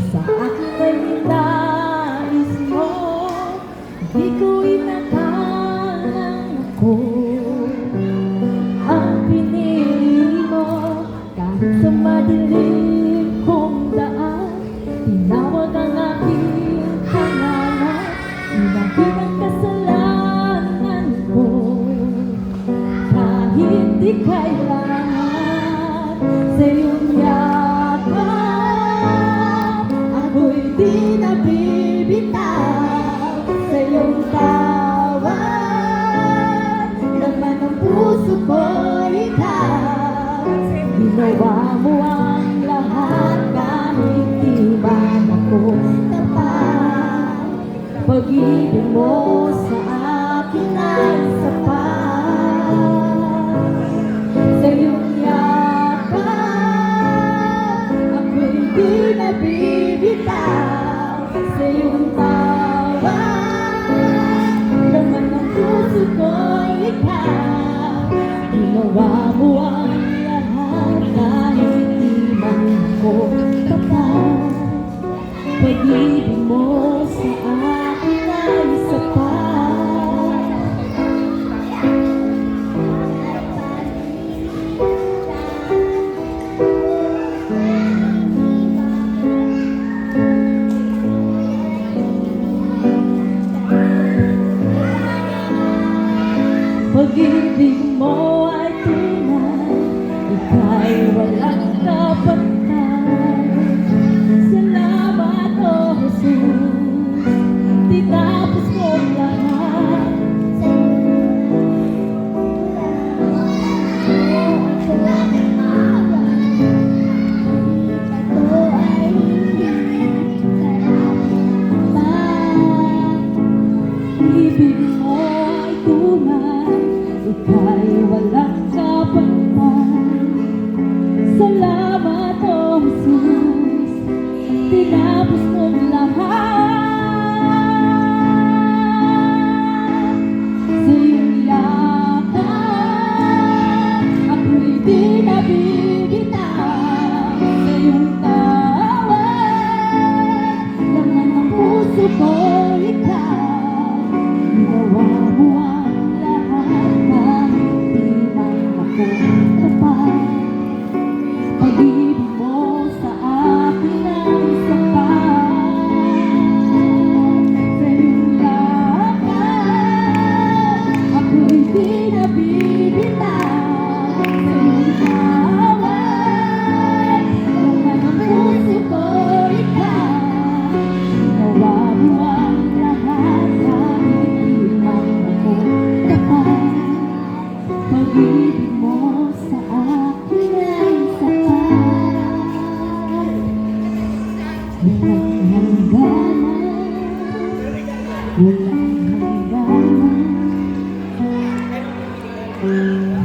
sa akin ay nais mo, di ko inakalang ako ang pinili mo. Kahit sa madilim kong daan, tinawag ang aking pangalan. Ilahid ang kasalanan ko, kahit di kailangan sa iyong yakap, ako'y di nabibitaw sa iyong tawag. Laman ng puso ko ikaw, ginawa mo ang lahat kahit di man ako tapat. Pag-ibig mo sa akin ay sapat. Sa iyong yakap, ako'y di nabibitaw sa iyong tawag. Laman ng puso ko ikaw, ginawa mo ang lahat kahit di man ako tapat. Pag-ibig mo sa akin ay sapat. Pag-ibig mo ay tunay, ika'y walang kapantay. Salamat, O Jesus, tinapos mo ang lahat. Ito ay hindi ibig mo ay tunay, ika'y walang kapantay. Salamat, O Jesus, tinapos mong lahat. Sa iyong yakap, ako'y di nabibitaw sa iyong tawag. Laman ng puso ko ikaw, ginawa mo ang lahat kahit di man ako tapat. Pag-ibig mo sa akin ay sapat. Sa iyong yakap, ako'y di nabibitaw sa iyong tawag. Laman ng puso ko ikaw, ginawa mo ang lahat kahit di man ako tapat. Pag-ibig mo sa akin ay sapat. Walang hangganan, walang hangganan.